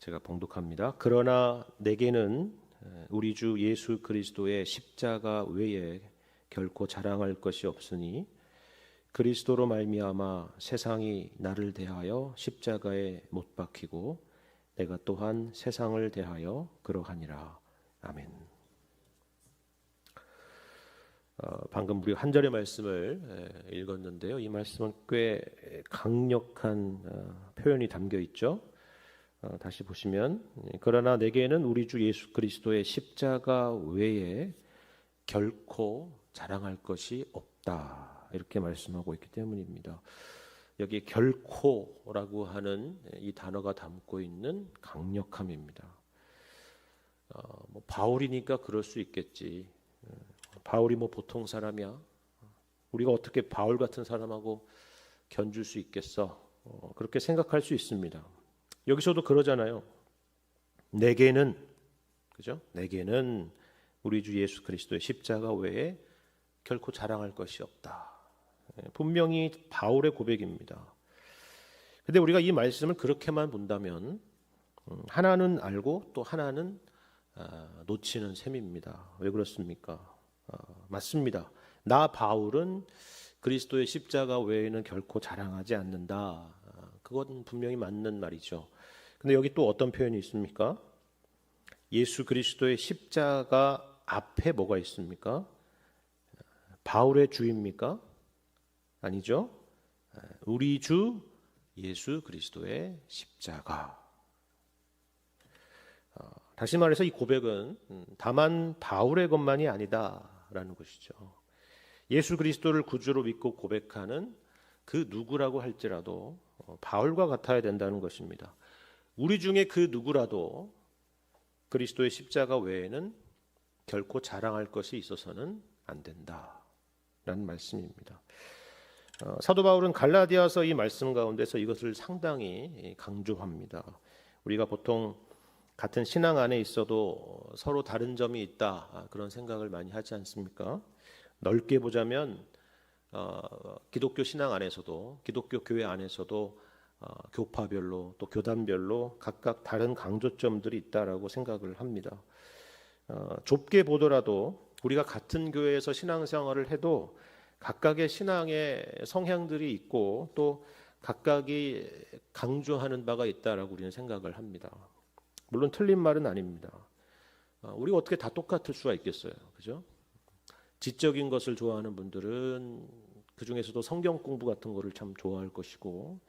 제가 봉독합니다. 그러나 내게는 우리 주 예수 그리스도의 십자가 외에 결코 자랑할 것이 없으니 그리스도로 말미암아 세상이 나를 대하여 십자가에 못 박히고 내가 또한 세상을 대하여 그러하니라. 아멘. 방금 우리 한 절의 말씀을 읽었는데요. 이 말씀은 꽤 강력한 표현이 담겨 있죠. 다시 보시면 그러나 내게는 우리 주 예수 그리스도의 십자가 외에 결코 자랑할 것이 없다. 이렇게 말씀하고 있기 때문입니다. 여기 결코라고 하는 이 단어가 담고 있는 강력함입니다. 바울이니까 그럴 수 있겠지. 바울이 보통 사람이야. 우리가 어떻게 바울 같은 사람하고 견줄 수 있겠어? 그렇게 생각할 수 있습니다. 여기서도 그러잖아요. 내게는, 그죠? 내게는 우리 주 예수 그리스도의 십자가 외에 결코 자랑할 것이 없다. 분명히 바울의 고백입니다. 근데 우리가 이 말씀을 그렇게만 본다면 하나는 알고 또 하나는 놓치는 셈입니다. 왜 그렇습니까? 맞습니다. 나 바울은 그리스도의 십자가 외에는 결코 자랑하지 않는다. 그건 분명히 맞는 말이죠. 근데 여기 또 어떤 표현이 있습니까? 예수 그리스도의 십자가 앞에 뭐가 있습니까? 바울의 주입니까? 아니죠. 우리 주 예수 그리스도의 십자가. 다시 말해서 이 고백은 다만 바울의 것만이 아니다라는 것이죠. 예수 그리스도를 구주로 믿고 고백하는 그 누구라고 할지라도 바울과 같아야 된다는 것입니다. 우리 중에 그 누구라도 그리스도의 십자가 외에는 결코 자랑할 것이 있어서는 안 된다라는 말씀입니다. 사도 바울은 갈라디아서 이 말씀 가운데서 이것을 상당히 강조합니다. 우리가 보통 같은 신앙 안에 있어도 서로 다른 점이 있다 그런 생각을 많이 하지 않습니까? 넓게 보자면 기독교 신앙 안에서도 기독교 교회 안에서도 교파별로 또 교단별로 각각 다른 강조점들이 있다라고 생각을 합니다. 좁게 보더라도 우리가 같은 교회에서 신앙생활을 해도 각각의 신앙의 성향들이 있고 또 각각이 강조하는 바가 있다라고 우리는 생각을 합니다. 물론 틀린 말은 아닙니다. 우리가 어떻게 다 똑같을 수가 있겠어요, 그죠? 지적인 것을 좋아하는 분들은 그 중에서도 성경 공부 같은 거를 참 좋아할 것이고,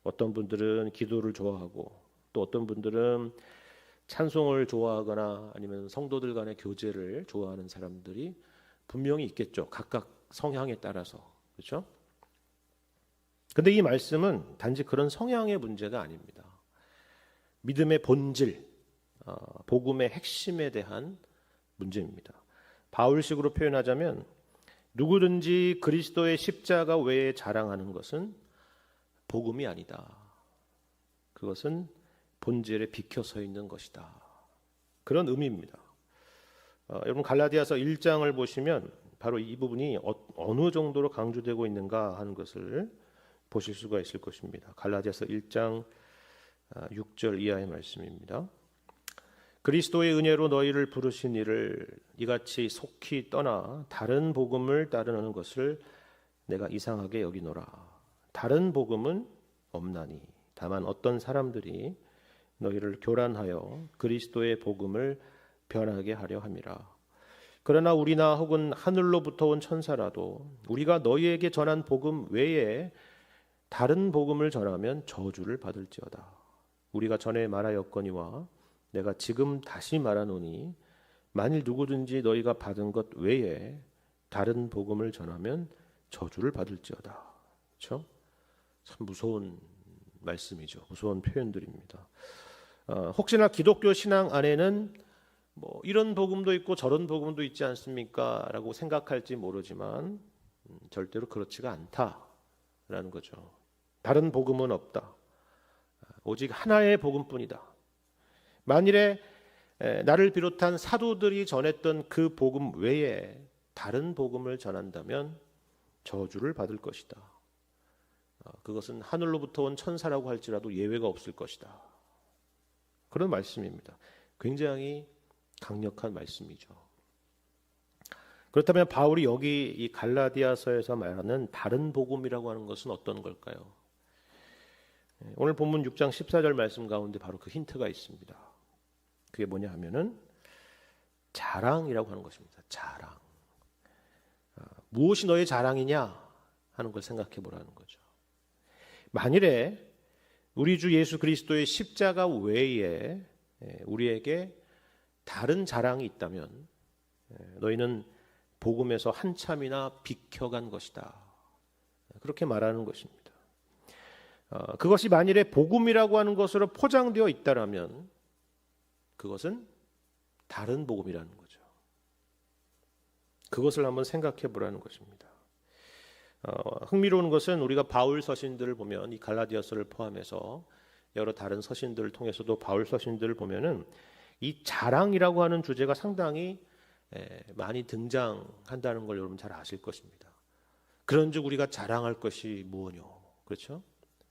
어떤 분들은 기도를 좋아하고, 또 어떤 분들은 찬송을 좋아하거나 아니면 성도들 간의 교제를 좋아하는 사람들이 분명히 있겠죠. 각각 성향에 따라서, 그렇죠? 근데 이 말씀은 단지 그런 성향의 문제가 아닙니다. 믿음의 본질, 복음의 핵심에 대한 문제입니다. 바울식으로 표현하자면 누구든지 그리스도의 십자가 외에 자랑하는 것은 복음이 아니다. 그것은 본질에 비켜 서 있는 것이다. 그런 의미입니다. 여러분 갈라디아서 1장을 보시면 바로 이 부분이 어느 정도로 강조되고 있는가 하는 것을 보실 수가 있을 것입니다. 갈라디아서 1장 6절 이하의 말씀입니다. 그리스도의 은혜로 너희를 부르신 이를 이같이 속히 떠나 다른 복음을 따르는 것을 내가 이상하게 여기노라. 다른 복음은 없나니 다만 어떤 사람들이 너희를 교란하여 그리스도의 복음을 변하게 하려 함이라. 그러나 우리나 혹은 하늘로부터 온 천사라도 우리가 너희에게 전한 복음 외에 다른 복음을 전하면 저주를 받을지어다. 우리가 전에 말하였거니와 내가 지금 다시 말하노니 만일 누구든지 너희가 받은 것 외에 다른 복음을 전하면 저주를 받을지어다. 그렇죠? 참 무서운 말씀이죠. 무서운 표현들입니다. 혹시나 기독교 신앙 안에는 이런 복음도 있고 저런 복음도 있지 않습니까? 라고 생각할지 모르지만 절대로 그렇지가 않다라는 거죠. 다른 복음은 없다. 오직 하나의 복음뿐이다. 만일에 나를 비롯한 사도들이 전했던 그 복음 외에 다른 복음을 전한다면 저주를 받을 것이다. 그것은 하늘로부터 온 천사라고 할지라도 예외가 없을 것이다. 그런 말씀입니다. 굉장히 강력한 말씀이죠. 그렇다면 바울이 여기 이 갈라디아서에서 말하는 다른 복음이라고 하는 것은 어떤 걸까요? 오늘 본문 6장 14절 말씀 가운데 바로 그 힌트가 있습니다. 그게 뭐냐 하면은 자랑이라고 하는 것입니다. 자랑. 무엇이 너의 자랑이냐 하는 걸 생각해 보라는 거죠. 만일에 우리 주 예수 그리스도의 십자가 외에 우리에게 다른 자랑이 있다면 너희는 복음에서 한참이나 비켜간 것이다. 그렇게 말하는 것입니다. 그것이 만일에 복음이라고 하는 것으로 포장되어 있다라면 그것은 다른 복음이라는 거죠. 그것을 한번 생각해 보라는 것입니다. 흥미로운 것은 우리가 바울 서신들을 보면 이 갈라디아서를 포함해서 여러 다른 서신들을 통해서도 바울 서신들을 보면은 이 자랑이라고 하는 주제가 상당히 많이 등장한다는 걸 여러분 잘 아실 것입니다. 그런즉 우리가 자랑할 것이 무엇뇨? 그렇죠?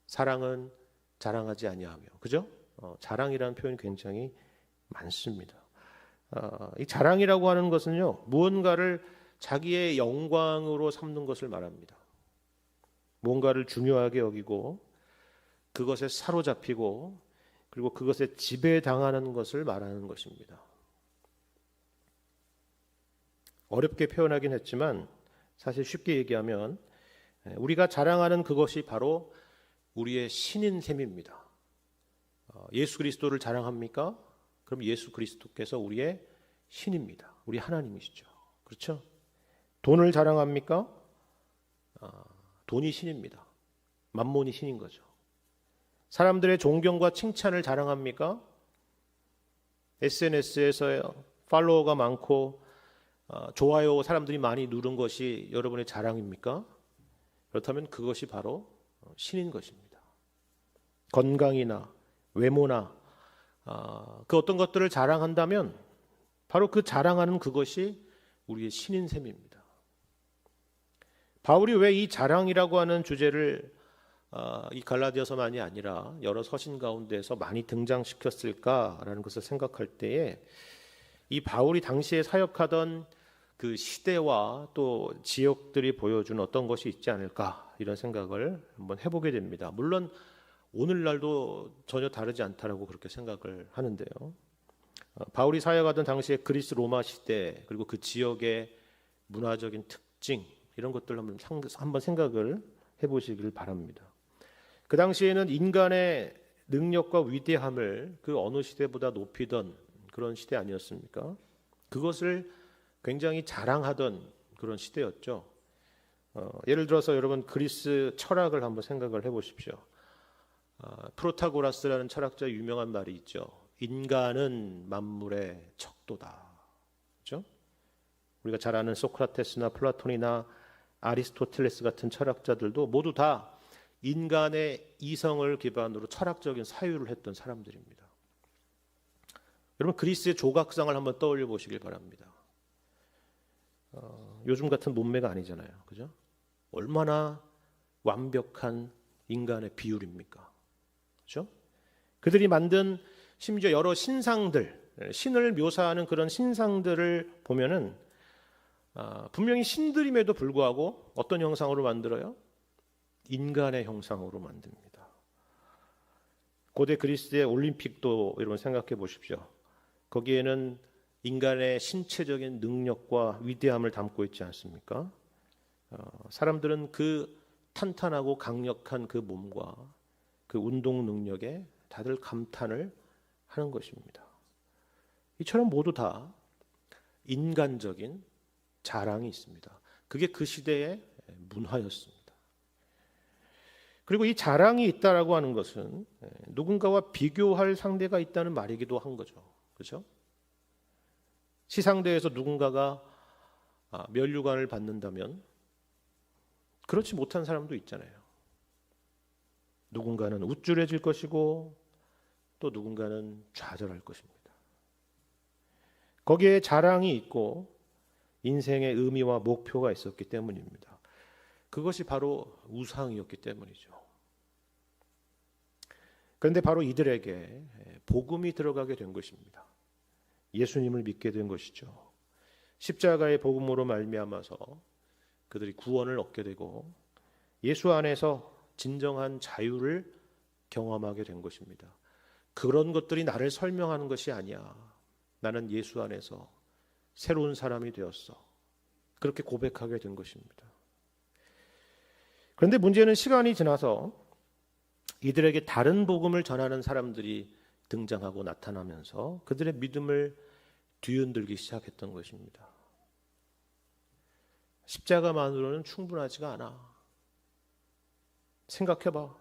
사랑은 자랑하지 아니하며, 그죠? 자랑이라는 표현이 굉장히 많습니다. 이 자랑이라고 하는 것은요, 무언가를 자기의 영광으로 삼는 것을 말합니다. 무언가를 중요하게 여기고 그것에 사로잡히고 그리고 그것에 지배당하는 것을 말하는 것입니다. 어렵게 표현하긴 했지만 사실 쉽게 얘기하면 우리가 자랑하는 그것이 바로 우리의 신인 셈입니다. 예수 그리스도를 자랑합니까? 그럼 예수 그리스도께서 우리의 신입니다. 우리 하나님이시죠. 그렇죠? 돈을 자랑합니까? 돈이 신입니다. 만몬이 신인 거죠. 사람들의 존경과 칭찬을 자랑합니까? SNS에서 팔로워가 많고 좋아요 사람들이 많이 누른 것이 여러분의 자랑입니까? 그렇다면 그것이 바로 신인 것입니다. 건강이나 외모나 그 어떤 것들을 자랑한다면 바로 그 자랑하는 그것이 우리의 신인 셈입니다. 바울이 왜 이 자랑이라고 하는 주제를 이 갈라디아서만이 아니라 여러 서신 가운데서 많이 등장시켰을까라는 것을 생각할 때에 이 바울이 당시에 사역하던 그 시대와 또 지역들이 보여준 어떤 것이 있지 않을까 이런 생각을 한번 해보게 됩니다. 물론 오늘날도 전혀 다르지 않다라고 그렇게 생각을 하는데요. 바울이 사역하던 당시에 그리스 로마 시대 그리고 그 지역의 문화적인 특징 이런 것들을 한번 생각을 해보시길 바랍니다. 그 당시에는 인간의 능력과 위대함을 그 어느 시대보다 높이던 그런 시대 아니었습니까? 그것을 굉장히 자랑하던 그런 시대였죠. 예를 들어서 여러분 그리스 철학을 한번 생각을 해보십시오. 프로타고라스라는 철학자의 유명한 말이 있죠. 인간은 만물의 척도다. 그렇죠? 우리가 잘 아는 소크라테스나 플라톤이나 아리스토텔레스 같은 철학자들도 모두 다 인간의 이성을 기반으로 철학적인 사유를 했던 사람들입니다. 여러분 그리스의 조각상을 한번 떠올려 보시길 바랍니다. 요즘 같은 몸매가 아니잖아요. 그죠? 얼마나 완벽한 인간의 비율입니까? 그죠? 그들이 만든 심지어 여러 신상들, 신을 묘사하는 그런 신상들을 보면은 분명히 신들임에도 불구하고 어떤 형상으로 만들어요? 인간의 형상으로 만듭니다. 고대 그리스의 올림픽도 여러분 생각해 보십시오. 거기에는 인간의 신체적인 능력과 위대함을 담고 있지 않습니까? 사람들은 그 탄탄하고 강력한 그 몸과 그 운동 능력에 다들 감탄을 하는 것입니다. 이처럼 모두 다 인간적인 자랑이 있습니다. 그게 그 시대의 문화였습니다. 그리고 이 자랑이 있다라고 하는 것은 누군가와 비교할 상대가 있다는 말이기도 한 거죠. 그렇죠? 시상대에서 누군가가 면류관을 받는다면 그렇지 못한 사람도 있잖아요. 누군가는 우쭐해질 것이고 또 누군가는 좌절할 것입니다. 거기에 자랑이 있고 인생의 의미와 목표가 있었기 때문입니다. 그것이 바로 우상이었기 때문이죠. 그런데 바로 이들에게 복음이 들어가게 된 것입니다. 예수님을 믿게 된 것이죠. 십자가의 복음으로 말미암아서 그들이 구원을 얻게 되고 예수 안에서 진정한 자유를 경험하게 된 것입니다. 그런 것들이 나를 설명하는 것이 아니야. 나는 예수 안에서 새로운 사람이 되었어. 그렇게 고백하게 된 것입니다. 그런데 문제는 시간이 지나서 이들에게 다른 복음을 전하는 사람들이 등장하고 나타나면서 그들의 믿음을 뒤흔들기 시작했던 것입니다. 십자가만으로는 충분하지가 않아. 생각해봐.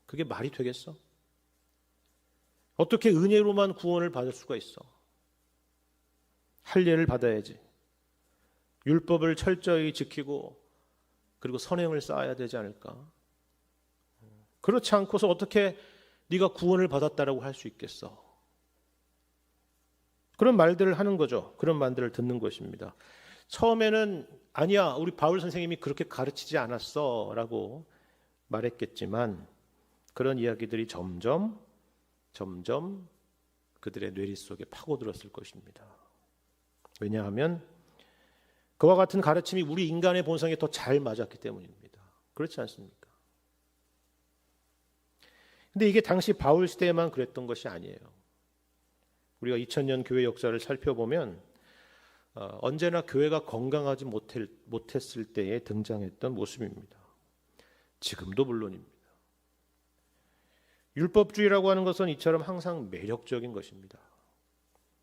그게 말이 되겠어? 어떻게 은혜로만 구원을 받을 수가 있어? 할례를 받아야지. 율법을 철저히 지키고 그리고 선행을 쌓아야 되지 않을까? 그렇지 않고서 어떻게 네가 구원을 받았다라고 할 수 있겠어? 그런 말들을 하는 거죠. 그런 말들을 듣는 것입니다. 처음에는 아니야, 우리 바울 선생님이 그렇게 가르치지 않았어 라고 말했겠지만 그런 이야기들이 점점 그들의 뇌리 속에 파고들었을 것입니다. 왜냐하면 그와 같은 가르침이 우리 인간의 본성에 더 잘 맞았기 때문입니다. 그렇지 않습니까? 근데 이게 당시 바울 시대에만 그랬던 것이 아니에요. 우리가 2000년 교회 역사를 살펴보면 언제나 교회가 건강하지 못했을 때에 등장했던 모습입니다. 지금도 물론입니다. 율법주의라고 하는 것은 이처럼 항상 매력적인 것입니다.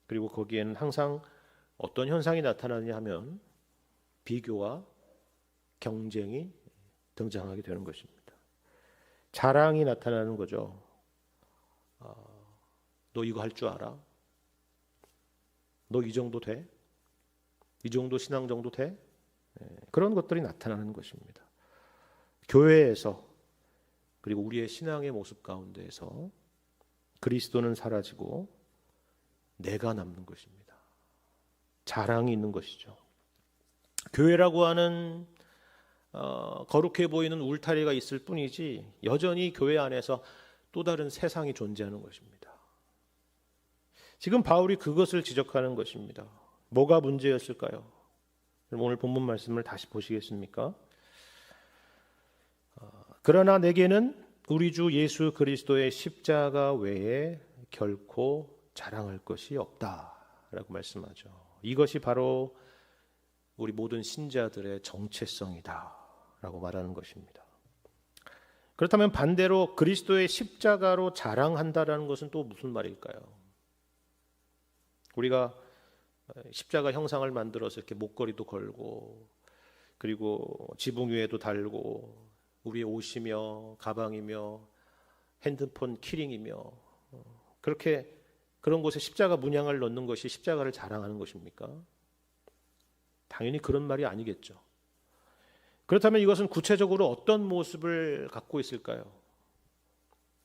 그리고 거기에는 항상 어떤 현상이 나타나느냐 하면 비교와 경쟁이 등장하게 되는 것입니다. 자랑이 나타나는 거죠. 너 이거 할 줄 알아? 너 이 정도 돼? 이 정도 신앙 정도 돼? 그런 것들이 나타나는 것입니다. 교회에서 그리고 우리의 신앙의 모습 가운데에서 그리스도는 사라지고 내가 남는 것입니다. 자랑이 있는 것이죠. 교회라고 하는 거룩해 보이는 울타리가 있을 뿐이지 여전히 교회 안에서 또 다른 세상이 존재하는 것입니다. 지금 바울이 그것을 지적하는 것입니다. 뭐가 문제였을까요? 오늘 본문 말씀을 다시 보시겠습니까? 그러나 내게는 우리 주 예수 그리스도의 십자가 외에 결코 자랑할 것이 없다라고 말씀하죠. 이것이 바로 우리 모든 신자들의 정체성이다라고 말하는 것입니다. 그렇다면 반대로 그리스도의 십자가로 자랑한다라는 것은 또 무슨 말일까요? 우리가 십자가 형상을 만들어서 이렇게 목걸이도 걸고 그리고 지붕 위에도 달고 우리의 옷이며 가방이며 핸드폰 키링이며 그렇게 그런 곳에 십자가 문양을 넣는 것이 십자가를 자랑하는 것입니까? 당연히 그런 말이 아니겠죠. 그렇다면 이것은 구체적으로 어떤 모습을 갖고 있을까요?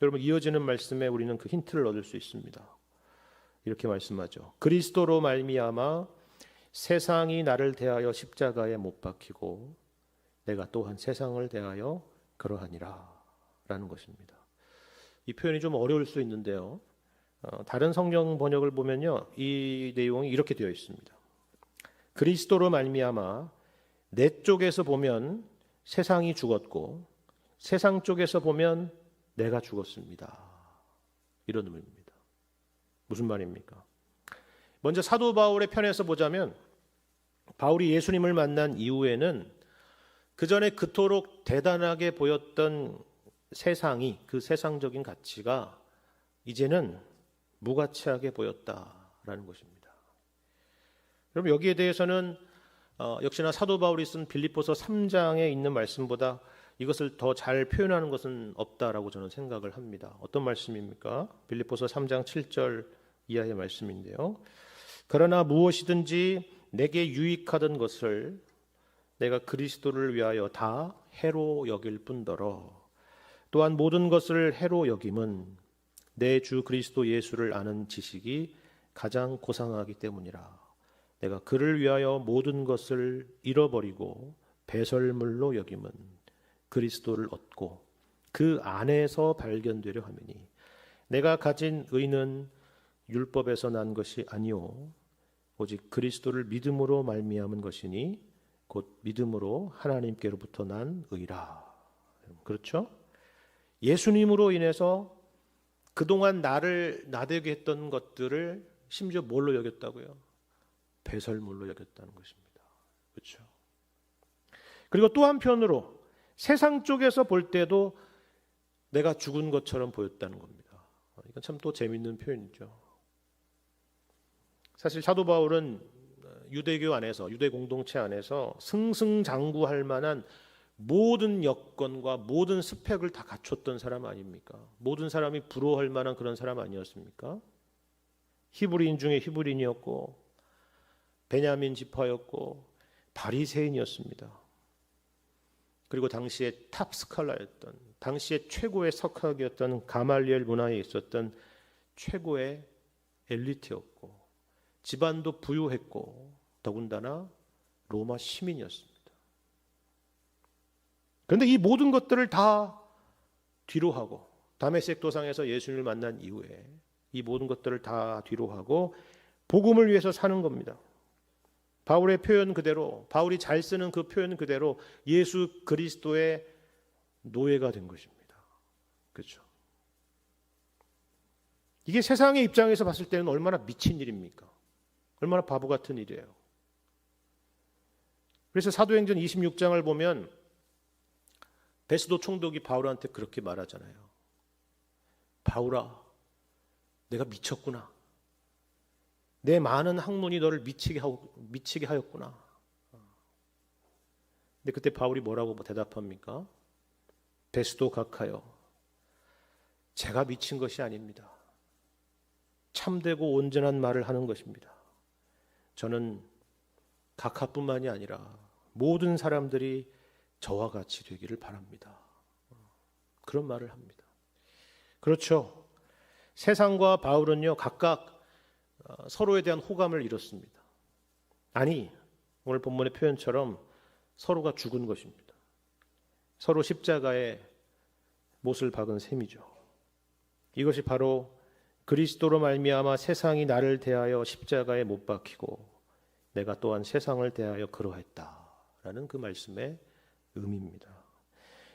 여러분 이어지는 말씀에 우리는 그 힌트를 얻을 수 있습니다. 이렇게 말씀하죠. 그리스도로 말미암아 세상이 나를 대하여 십자가에 못 박히고 내가 또한 세상을 대하여 그러하니라 라는 것입니다. 이 표현이 좀 어려울 수 있는데요. 다른 성경 번역을 보면요. 이 내용이 이렇게 되어 있습니다. 그리스도로 말미암아 내 쪽에서 보면 세상이 죽었고 세상 쪽에서 보면 내가 죽었습니다. 이런 의미입니다. 무슨 말입니까? 먼저 사도 바울의 편에서 보자면 바울이 예수님을 만난 이후에는 그 전에 그토록 대단하게 보였던 세상이 그 세상적인 가치가 이제는 무가치하게 보였다라는 것입니다. 여러분 여기에 대해서는 역시나 사도 바울이 쓴 빌립보서 3장에 있는 말씀보다 이것을 더 잘 표현하는 것은 없다라고 저는 생각을 합니다. 어떤 말씀입니까? 빌립보서 3장 7절 이하의 말씀인데요. 그러나 무엇이든지 내게 유익하던 것을 내가 그리스도를 위하여 다 해로 여길 뿐더러 또한 모든 것을 해로 여김은 내 주 그리스도 예수를 아는 지식이 가장 고상하기 때문이라. 내가 그를 위하여 모든 것을 잃어버리고 배설물로 여김은 그리스도를 얻고 그 안에서 발견되려 함이니 내가 가진 의는 율법에서 난 것이 아니오 오직 그리스도를 믿음으로 말미암은 것이니 곧 믿음으로 하나님께로부터 난 의라. 그렇죠? 예수님으로 인해서 그동안 나를 나대게 했던 것들을 심지어 뭘로 여겼다고요? 배설물로 여겼다는 것입니다. 그렇죠? 그리고 또 한편으로 세상 쪽에서 볼 때도 내가 죽은 것처럼 보였다는 겁니다. 이건 참 또 재밌는 표현이죠. 사실 사도 바울은 유대교 안에서, 유대 공동체 안에서 승승장구할 만한 모든 여건과 모든 스펙을 다 갖췄던 사람 아닙니까? 모든 사람이 부러워할 만한 그런 사람 아니었습니까? 히브리인 중에 히브리인이었고 베냐민 지파였고 바리새인이었습니다. 그리고 당시에 탑 스칼라였던, 당시에 최고의 석학이었던 가말리엘 문화에 있었던 최고의 엘리트였고 집안도 부유했고 더군다나 로마 시민이었습니다. 그런데 이 모든 것들을 다 뒤로 하고 다메섹 도상에서 예수님을 만난 이후에 이 모든 것들을 다 뒤로 하고 복음을 위해서 사는 겁니다. 바울의 표현 그대로, 바울이 잘 쓰는 그 표현 그대로 예수 그리스도의 노예가 된 것입니다. 그렇죠? 이게 세상의 입장에서 봤을 때는 얼마나 미친 일입니까? 얼마나 바보 같은 일이에요. 그래서 사도행전 26장을 보면 베스도 총독이 바울한테 그렇게 말하잖아요. 바울아, 내가 미쳤구나. 내 많은 학문이 너를 미치게 하였구나. 근데 그때 바울이 뭐라고 대답합니까? 베스도 각하여, 제가 미친 것이 아닙니다. 참되고 온전한 말을 하는 것입니다. 저는 각하뿐만이 아니라 모든 사람들이 저와 같이 되기를 바랍니다. 그런 말을 합니다. 그렇죠. 세상과 바울은요 각각 서로에 대한 호감을 잃었습니다. 아니, 오늘 본문의 표현처럼 서로가 죽은 것입니다. 서로 십자가에 못을 박은 셈이죠. 이것이 바로 그리스도로 말미암아 세상이 나를 대하여 십자가에 못 박히고 내가 또한 세상을 대하여 그러했다라는 그 말씀의 의미입니다.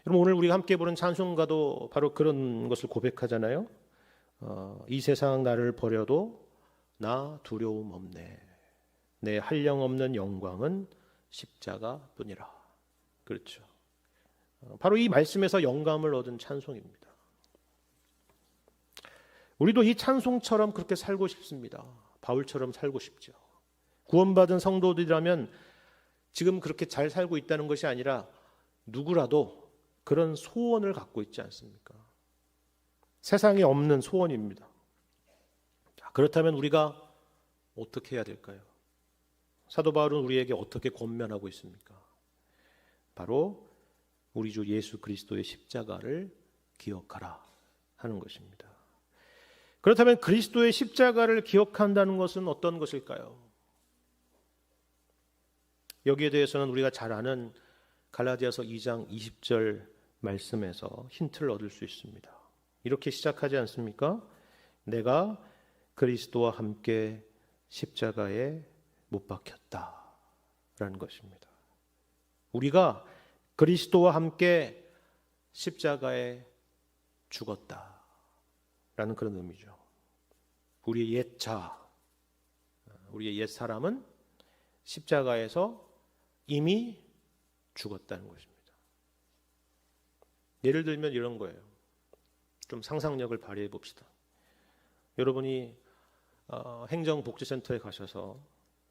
여러분, 오늘 우리가 함께 부른 찬송가도 바로 그런 것을 고백하잖아요. 이 세상 나를 버려도 나 두려움 없네. 내 한량없는 영광은 십자가뿐이라. 그렇죠. 바로 이 말씀에서 영감을 얻은 찬송입니다. 우리도 이 찬송처럼 그렇게 살고 싶습니다. 바울처럼 살고 싶죠. 구원받은 성도들이라면 지금 그렇게 잘 살고 있다는 것이 아니라 누구라도 그런 소원을 갖고 있지 않습니까? 세상에 없는 소원입니다. 그렇다면 우리가 어떻게 해야 될까요? 사도 바울은 우리에게 어떻게 권면하고 있습니까? 바로 우리 주 예수 그리스도의 십자가를 기억하라 하는 것입니다. 그렇다면 그리스도의 십자가를 기억한다는 것은 어떤 것일까요? 여기에 대해서는 우리가 잘 아는 갈라디아서 2장 20절 말씀에서 힌트를 얻을 수 있습니다. 이렇게 시작하지 않습니까? 내가 그리스도와 함께 십자가에 못 박혔다라는 것입니다. 우리가 그리스도와 함께 십자가에 죽었다라는 그런 의미죠. 우리의 옛 자, 우리의 옛 사람은 십자가에서 이미 죽었다는 것입니다. 예를 들면 이런 거예요. 좀 상상력을 발휘해 봅시다. 여러분이 행정복지센터에 가셔서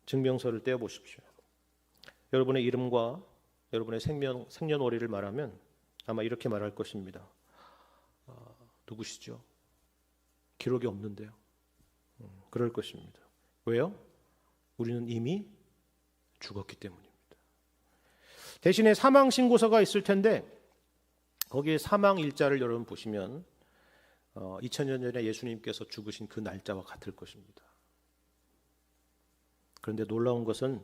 증명서를 떼어 보십시오. 여러분의 이름과 여러분의 생년월일을 말하면 아마 이렇게 말할 것입니다. 누구시죠? 기록이 없는데요. 그럴 것입니다. 왜요? 우리는 이미 죽었기 때문입니다. 대신에 사망 신고서가 있을 텐데 거기에 사망 일자를 여러분 보시면 2000년 전에 예수님께서 죽으신 그 날짜와 같을 것입니다. 그런데 놀라운 것은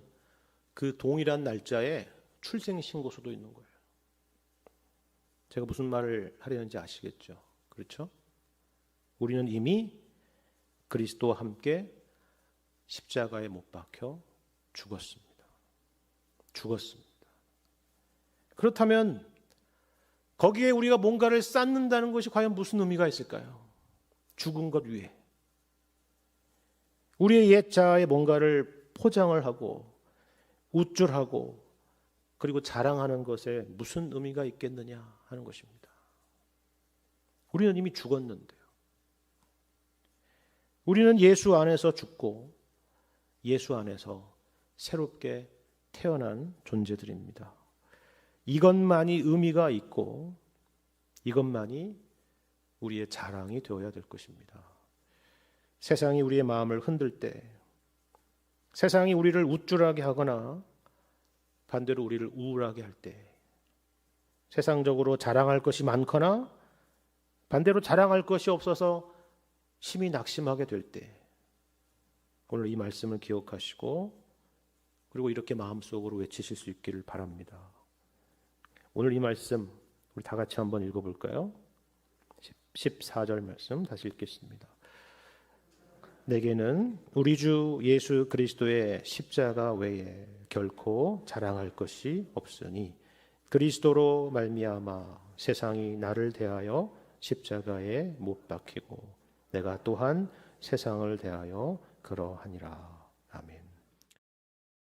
그 동일한 날짜에 출생 신고서도 있는 거예요. 제가 무슨 말을 하려는지 아시겠죠? 그렇죠? 우리는 이미 그리스도와 함께 십자가에 못 박혀 죽었습니다. 죽었습니다. 그렇다면 거기에 우리가 뭔가를 쌓는다는 것이 과연 무슨 의미가 있을까요? 죽은 것 위에 우리의 옛 자아에 뭔가를 포장을 하고 우쭐하고 그리고 자랑하는 것에 무슨 의미가 있겠느냐 하는 것입니다. 우리는 이미 죽었는데요. 우리는 예수 안에서 죽고 예수 안에서 새롭게 태어난 존재들입니다. 이것만이 의미가 있고 이것만이 우리의 자랑이 되어야 될 것입니다. 세상이 우리의 마음을 흔들 때, 세상이 우리를 우쭐하게 하거나 반대로 우리를 우울하게 할 때, 세상적으로 자랑할 것이 많거나 반대로 자랑할 것이 없어서 심히 낙심하게 될 때, 오늘 이 말씀을 기억하시고 그리고 이렇게 마음속으로 외치실 수 있기를 바랍니다. 오늘 이 말씀 우리 다 같이 한번 읽어볼까요? 14절 말씀 다시 읽겠습니다. 내게는 우리 주 예수 그리스도의 십자가 외에 결코 자랑할 것이 없으니 그리스도로 말미암아 세상이 나를 대하여 십자가에 못 박히고 내가 또한 세상을 대하여 그러하니라. 아멘.